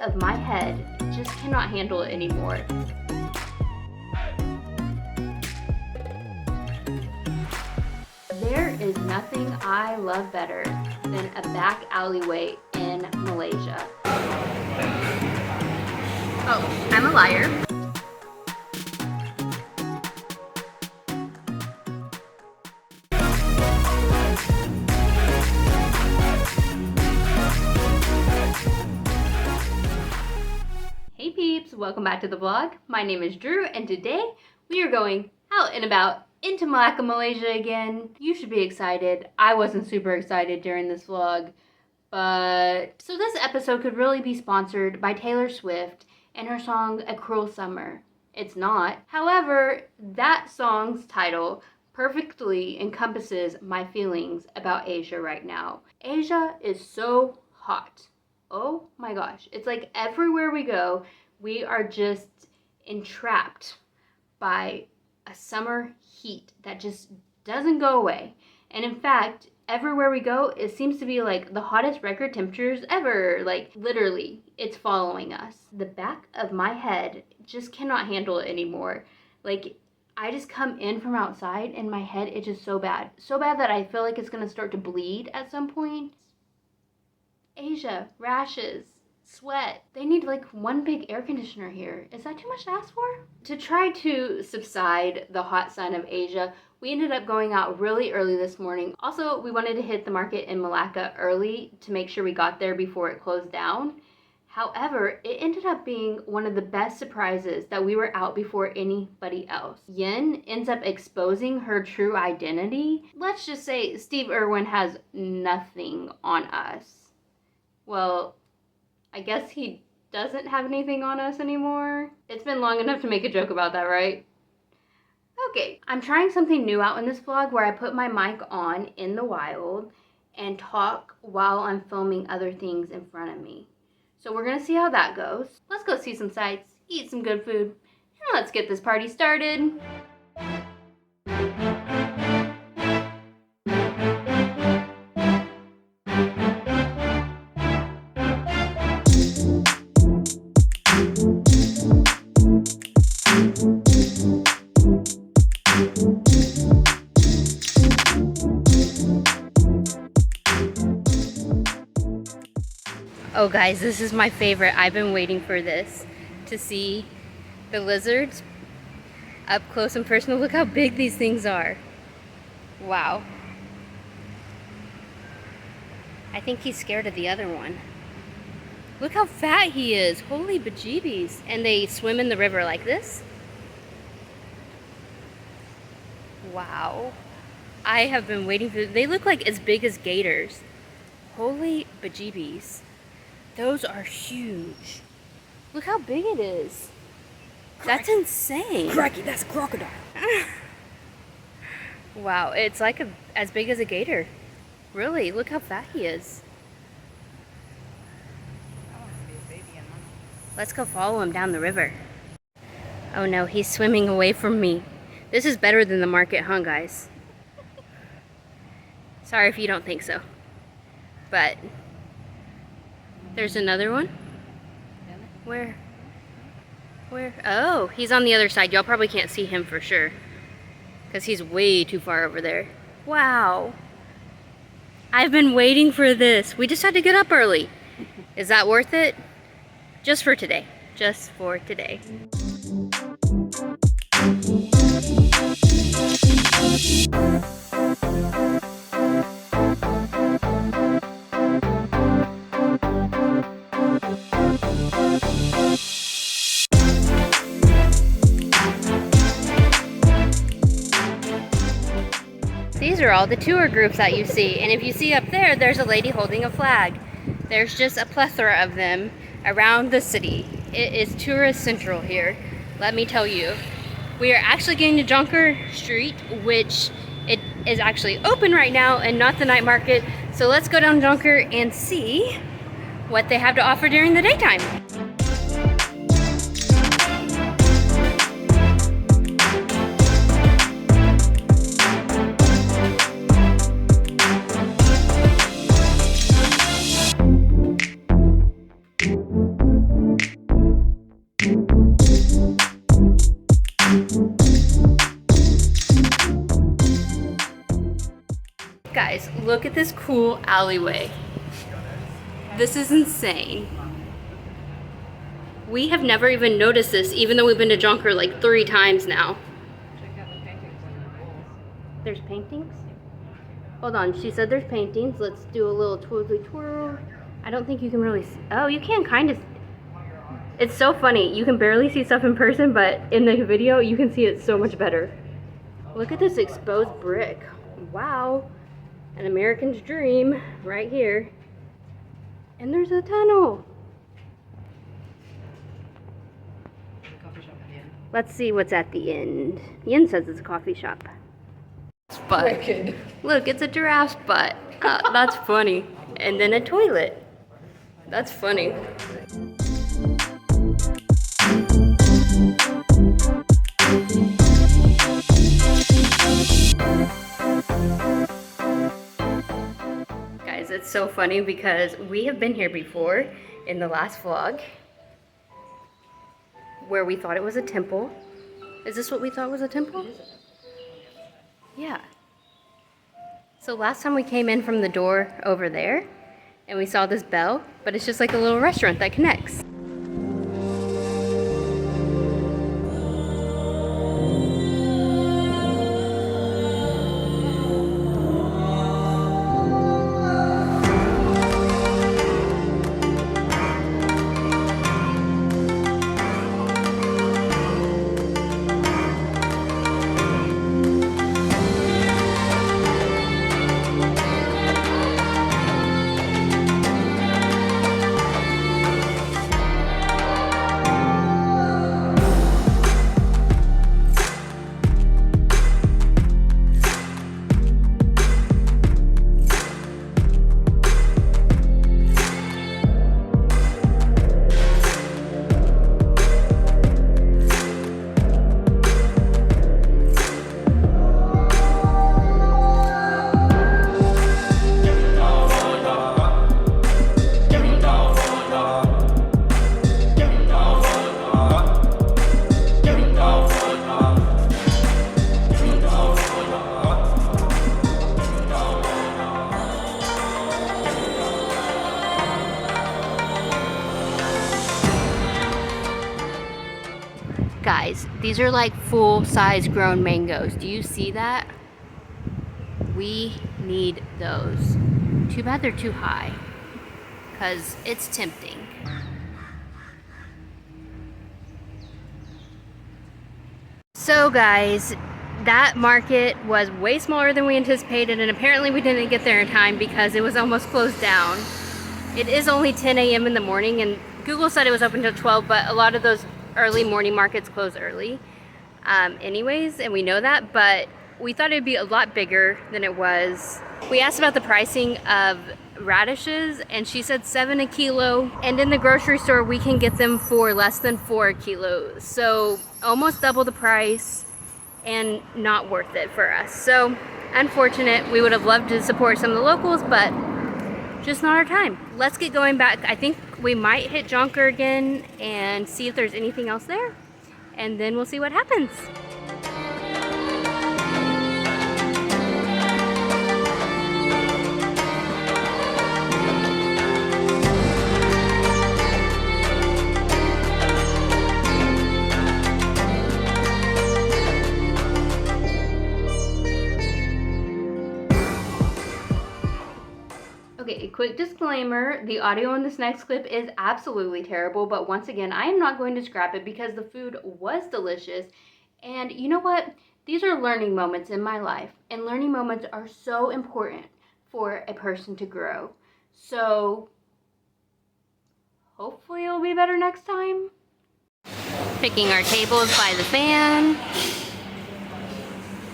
of my head just cannot handle it anymore. There is nothing I love better than a back alleyway in Malaysia. Oh, I'm a liar. Hey peeps, welcome back to the vlog. My name is Drew and today we are going out and about into Malacca, Malaysia again. You should be excited. I wasn't super excited during this vlog, but so this episode could really be sponsored by Taylor Swift and her song A Cruel Summer. It's not. However, that song's title perfectly encompasses my feelings about Asia right now. Asia is so hot. Oh my gosh. It's like everywhere we go, we are just entrapped by a summer heat that just doesn't go away. And in fact, everywhere we go, it seems to be like the hottest record temperatures ever. Like literally, it's following us. The back of my head just cannot handle it anymore. Like I just come in from outside and my head is just so bad. So bad that I feel like it's gonna start to bleed at some point. Asia, rashes, sweat. They need like one big air conditioner here. Is that too much to ask for? To try to subside the hot sun of Asia, we ended up going out really early this morning. Also, we wanted to hit the market in Malacca early to make sure we got there before it closed down. However, it ended up being one of the best surprises that we were out before anybody else. Yen ends up exposing her true identity. Let's just say Steve Irwin has nothing on us. Well, I guess he doesn't have anything on us anymore. It's been long enough to make a joke about that, right? Okay, I'm trying something new out in this vlog where I put my mic on in the wild and talk while I'm filming other things in front of me. So we're gonna see how that goes. Let's go see some sights, eat some good food, and let's get this party started. Oh guys, this is my favorite. I've been waiting for this, to see the lizards up close and personal. Look how big these things are. Wow. I think he's scared of the other one. Look how fat he is. Holy bejeebies. And they swim in the river like this. Wow. I have been waiting for, they look like as big as gators. Holy bejeebies. Those are huge. Look how big it is. That's insane. Cracky, that's a crocodile. Wow, it's like as big as a gator. Really, look how fat he is. Let's go follow him down the river. Oh no, he's swimming away from me. This is better than the market, huh guys? Sorry if you don't think so. But there's another one. Where? Where? Oh, he's on the other side. Y'all probably can't see him for sure, because he's way too far over there. Wow. I've been waiting for this. We just had to get up early. Is that worth it? Just for today. Just for today. These are all the tour groups that you see, and if you see up there, there's a lady holding a flag. There's just a plethora of them around the city. It is tourist central here, let me tell you. We are actually getting to Jonker Street, which it is actually open right now and not the night market. So let's go down Jonker and see what they have to offer during the daytime. this cool alleyway. This is insane. We have never even noticed this, even though we've been to Jonker like 3 times now. Check out the paintings on the walls. There's paintings? Hold on, she said there's paintings. Let's do a little twirly twirl. I don't think you can really see. Oh, you can kind of. It's so funny. You can barely see stuff in person, but in the video, you can see it so much better. Look at this exposed brick. Wow. An American's dream right here. And there's a tunnel. Coffee shop at the end. Let's see what's at the end. The end says it's a coffee shop. Butt. Wicked. Look, it's a giraffe's butt. That's funny. And then a toilet. That's funny. Guys, it's so funny because we have been here before in the last vlog where we thought it was a temple. Is this what we thought was a temple? Yeah. So last time we came in from the door over there and we saw this bell, but it's just like a little restaurant that connects. Guys, these are like full-size grown mangoes. Do you see that? We need those. Too bad they're too high, because it's tempting. So guys, that market was way smaller than we anticipated, and apparently we didn't get there in time because it was almost closed down. It is only 10 a.m. in the morning, and Google said it was open till 12, but a lot of those early morning markets close early anyways, and we know that, but we thought it'd be a lot bigger than it was. We asked about the pricing of radishes, and she said $7 a kilo, and in the grocery store we can get them for less than $4 a kilo, so almost double the price and not worth it for us. So unfortunate. We would have loved to support some of the locals, but just not our time. Let's get going back. I think we might hit Jonker again and see if there's anything else there, and then we'll see what happens. Okay, a quick disclaimer, the audio in this next clip is absolutely terrible, but once again, I am not going to scrap it because the food was delicious. And you know what? These are learning moments in my life, and learning moments are so important for a person to grow. So hopefully it'll be better next time. Picking our tables by the fan.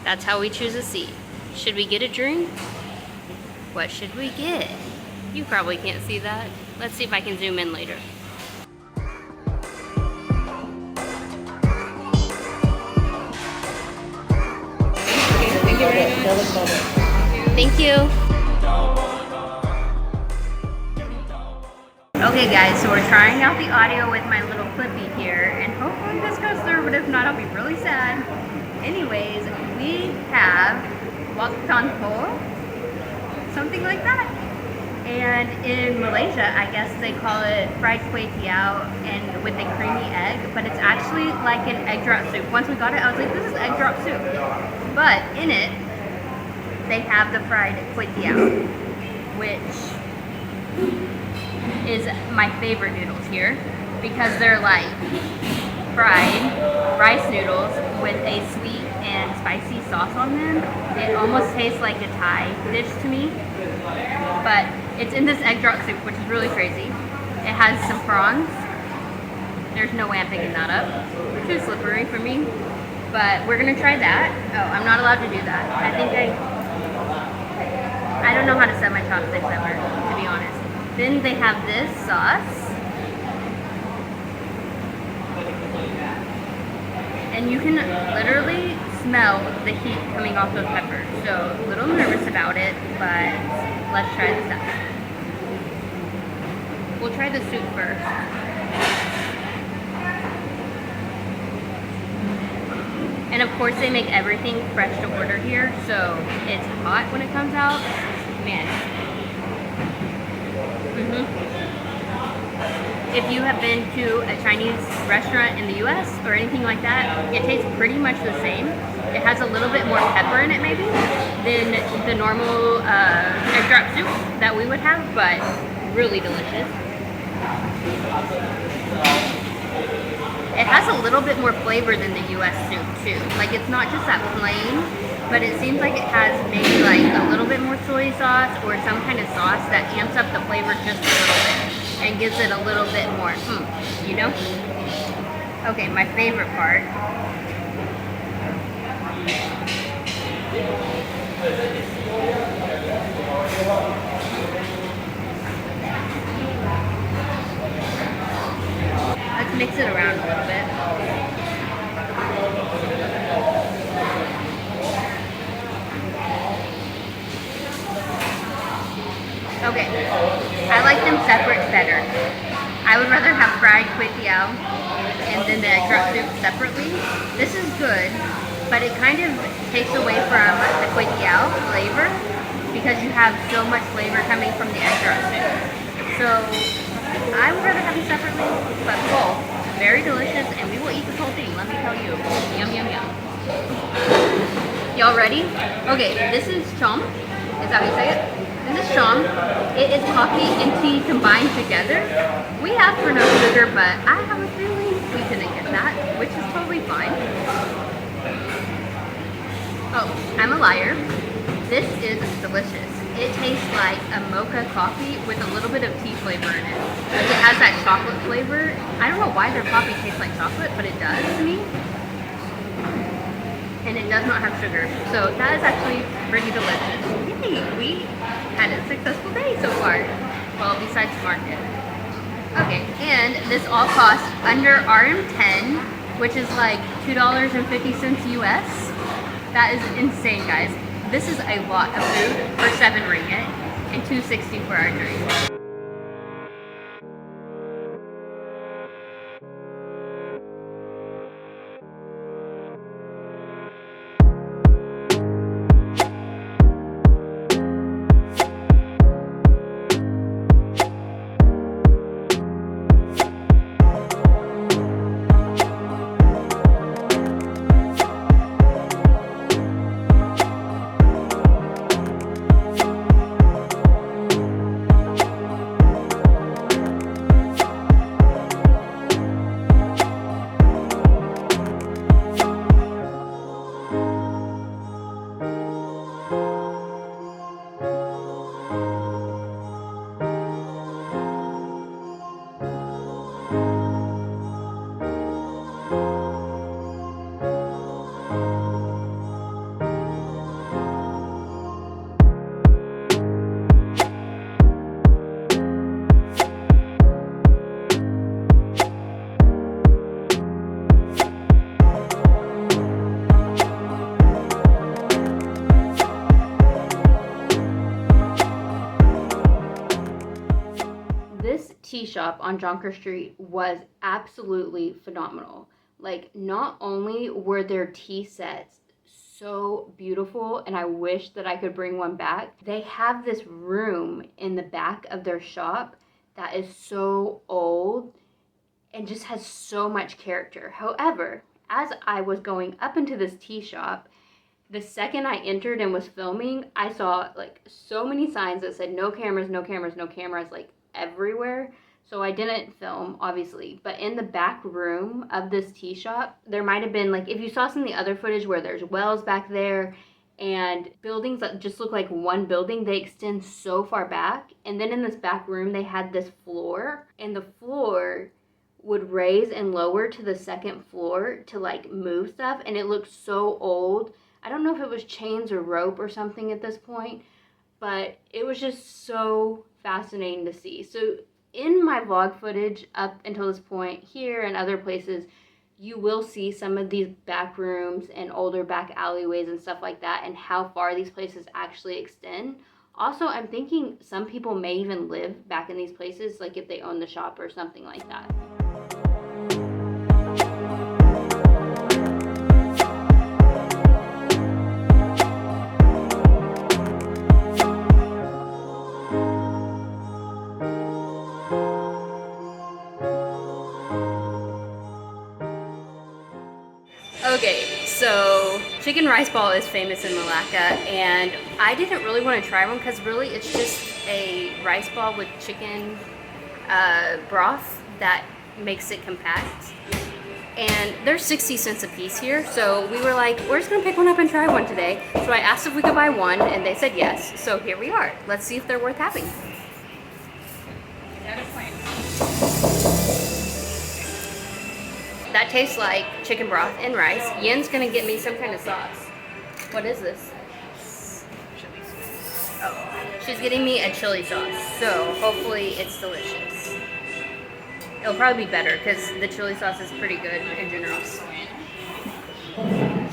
That's how we choose a seat. Should we get a drink? What should we get? You probably can't see that. Let's see if I can zoom in later. Thank you very much. Thank you. Okay guys, so we're trying out the audio with my little clippy here, and hopefully this goes through, but if not, I'll be really sad. Anyways, we have waktanpo. something like that. And in Malaysia, I guess they call it fried Kuey Teow and with a creamy egg, but it's actually like an egg drop soup. Once we got it, I was like, this is egg drop soup. But in it, they have the fried Kuey Teow, which is my favorite noodles here because they're like fried rice noodles with a sweet and spicy sauce on them. It almost tastes like a Thai dish to me, but it's in this egg drop soup, which is really crazy. It has some prawns. There's no way I'm picking that up. Too slippery for me, but we're gonna try that. Oh, I'm not allowed to do that. I don't know how to set my chopsticks ever, to be honest. Then they have this sauce. And you can literally smell the heat coming off those peppers. So a little nervous about it, but let's try this out. We'll try the soup first. And of course they make everything fresh to order here, so it's hot when it comes out. Man. If you have been to a Chinese restaurant in the US or anything like that, it tastes pretty much the same. It has a little bit more pepper in it maybe than the normal egg drop soup that we would have, but really delicious. It has a little bit more flavor than the US soup too. Like it's not just that plain, but it seems like it has maybe like a little bit more soy sauce or some kind of sauce that amps up the flavor just a little bit and gives it a little bit more, you know? Okay, my favorite part. Let's mix it around a little bit. Okay, I like them separate better. I would rather have fried Kuey Teow and then the egg drop soup separately. This is good, but it kind of takes away from the Kuey Teow flavor because you have so much flavor coming from the egg drop soup. So I would rather have them separately, but both very delicious, and we will eat this whole thing, let me tell you. Yum, yum, yum. Y'all ready? Okay, this is Cham. Is that how you say it? This is Cham. It is coffee and tea combined together. We asked for no sugar, but I have a feeling we couldn't get that, which is totally fine. Oh, I'm a liar. This is delicious. It tastes like a mocha coffee with a little bit of tea flavor in it. Like it has that chocolate flavor. I don't know why their coffee tastes like chocolate, but it does to me. And it does not have sugar. So that is actually pretty delicious. Yay, we had a successful day so far. Well, besides the market. Okay, and this all costs under RM10, which is like $2.50 US. That is insane, guys. This is a lot of food for 7 ringgit and $2.60 for our drink. Tea shop on Jonker Street was absolutely phenomenal. Like, not only were their tea sets so beautiful, and I wish that I could bring one back. They have this room in the back of their shop that is so old and just has so much character. However, as I was going up into this tea shop, the second I entered and was filming, I saw like so many signs that said no cameras, no cameras, no cameras, like everywhere. So I didn't film, obviously. But in the back room of this tea shop, there might have been, like, if you saw some of the other footage where there's wells back there and buildings that just look like one building, they extend so far back. And then in this back room, they had this floor, and the floor would raise and lower to the second floor to like move stuff, and it looked so old. I don't know if it was chains or rope or something at this point, but it was just so fascinating to see. So in my vlog footage up until this point, here and other places, you will see some of these back rooms and older back alleyways and stuff like that, and how far these places actually extend. Also, I'm thinking some people may even live back in these places, like if they own the shop or something like that. Okay, so chicken rice ball is famous in Malacca, and I didn't really want to try one because really it's just a rice ball with chicken broth that makes it compact. And they're 60 cents a piece here, so we were like, we're just gonna pick one up and try one today. So I asked if we could buy one, and they said yes. So here we are. Let's see if they're worth having. That tastes like chicken broth and rice. Yen's gonna get me some kind of sauce. What is this? Chili sauce. Oh, she's getting me a chili sauce, so hopefully it's delicious. It'll probably be better because the chili sauce is pretty good in general.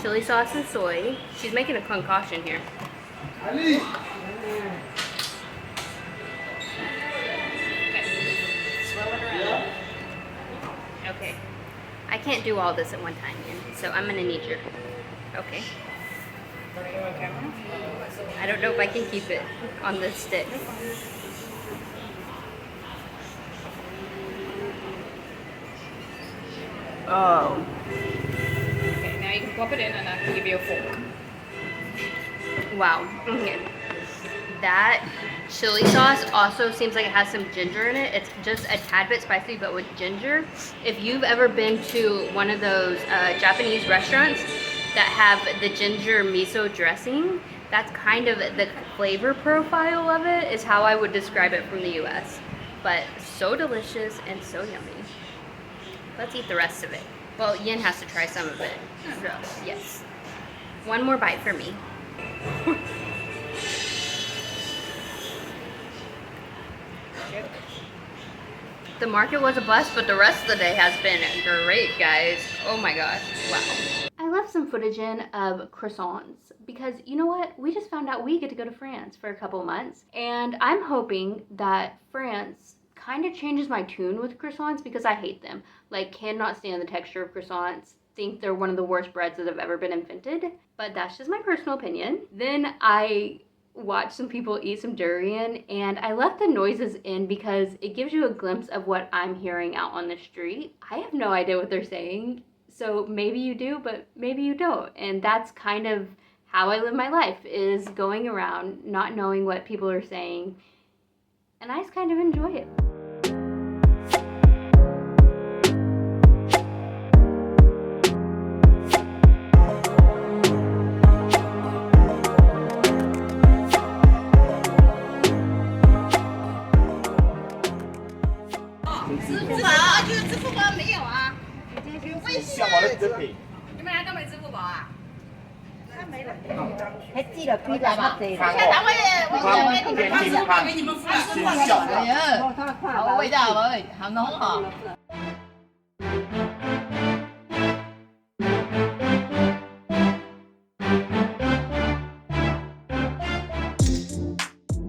Chili sauce and soy. She's making a concoction here. Okay. Swirl it around. Okay. I can't do all this at one time, Yen, so I'm gonna need your. Okay. I don't know if I can keep it on the stick. Oh. Okay, now you can pop it in and I can give you a fork. Wow. Okay. That chili sauce also seems like it has some ginger in it. It's just a tad bit spicy, but with ginger. If you've ever been to one of those Japanese restaurants that have the ginger miso dressing, that's kind of the flavor profile of it, is how I would describe it from the US. But so delicious and so yummy. Let's eat the rest of it. Well, Yen has to try some of it. So, yes. One more bite for me. The market was a bust, but the rest of the day has been great, guys. Oh my gosh. Wow. I left some footage in of croissants because you know what? We just found out we get to go to France for a couple months, and I'm hoping that France kind of changes my tune with croissants because I hate them. Like, cannot stand the texture of croissants. Think they're one of the worst breads that have ever been invented. But that's just my personal opinion. Then I watched some people eat some durian, and I left the noises in because it gives you a glimpse of what I'm hearing out on the street. I have no idea what they're saying, so maybe you do, but maybe you don't. And that's kind of how I live my life, is going around not knowing what people are saying, and I just kind of enjoy it.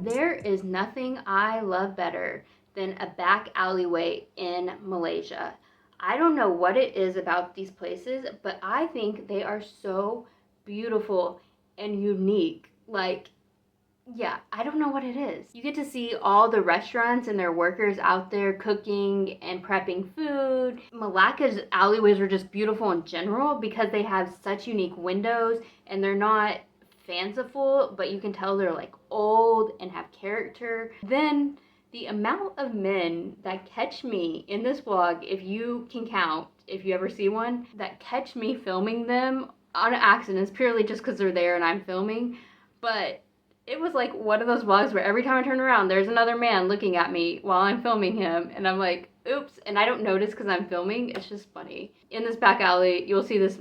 There is nothing I love better than a back alleyway in Malaysia. I don't know what it is about these places, but I think they are so beautiful and unique. Like, yeah, I don't know what it is. You get to see all the restaurants and their workers out there cooking and prepping food. Malacca's alleyways are just beautiful in general because they have such unique windows and they're not fanciful, but you can tell they're like old and have character. Then the amount of men that catch me in this vlog, if you can count, if you ever see one, that catch me filming them on accident is purely just because they're there and I'm filming. But it was like one of those vlogs where every time I turn around, there's another man looking at me while I'm filming him. And I'm like, oops. And I don't notice because I'm filming. It's just funny. In this back alley, you'll see this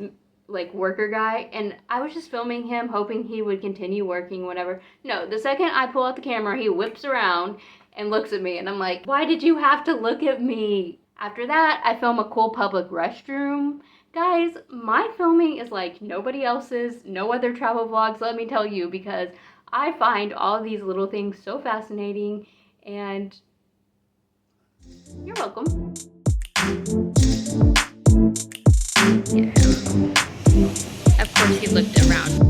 like worker guy. And I was just filming him, hoping he would continue working, whatever. No, the second I pull out the camera, he whips around and looks at me. And I'm like, why did you have to look at me? After that, I film a cool public restroom. Guys, my filming is like nobody else's, no other travel vlogs, let me tell you, because I find all these little things so fascinating, and you're welcome. Yeah. Of course he looked around.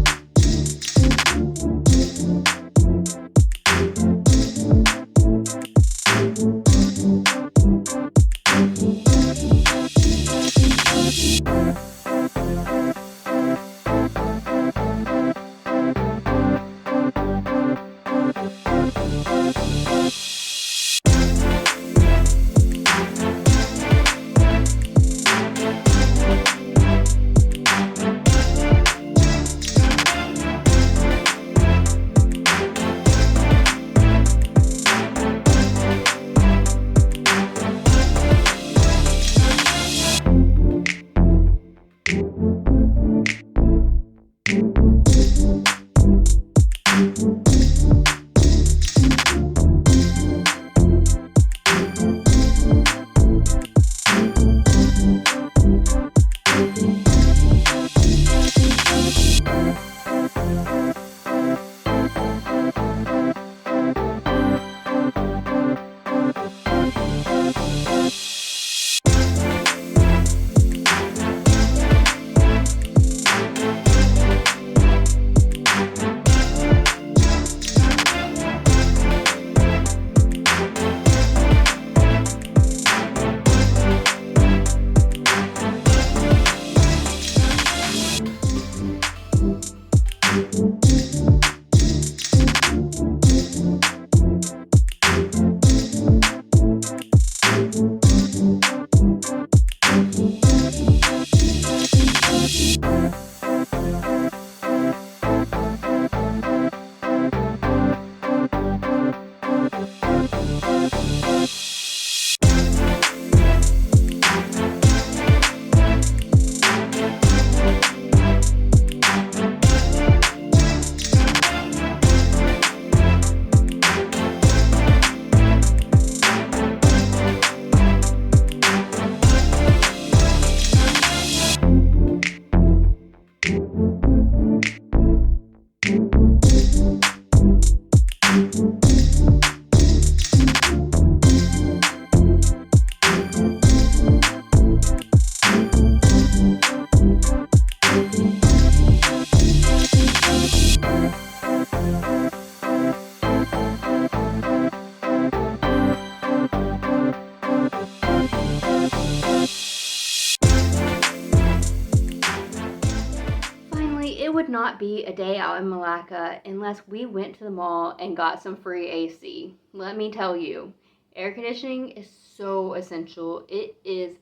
Would not be a day out in Malacca unless we went to the mall and got some free AC. Let me tell you, air conditioning is so essential. It is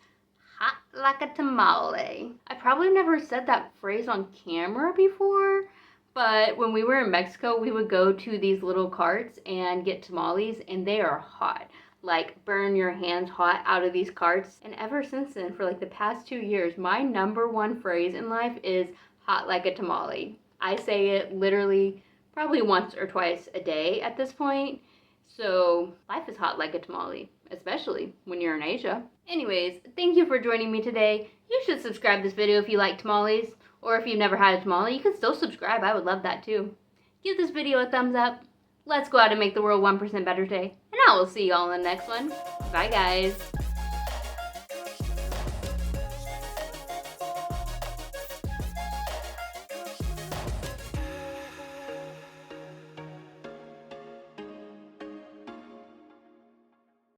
hot like a tamale. I probably never said that phrase on camera before, but when we were in Mexico, we would go to these little carts and get tamales, and they are hot. Like, burn your hands hot out of these carts. And ever since then, for like the past 2 years, my number one phrase in life is hot like a tamale. I say it literally probably once or twice a day at this point. So life is hot like a tamale, especially when you're in Asia. Anyways, thank you for joining me today. You should subscribe this video if you like tamales, or if you've never had a tamale, you can still subscribe. I would love that too. Give this video a thumbs up. Let's go out and make the world 1% better today, and I will see you all in the next one. Bye guys.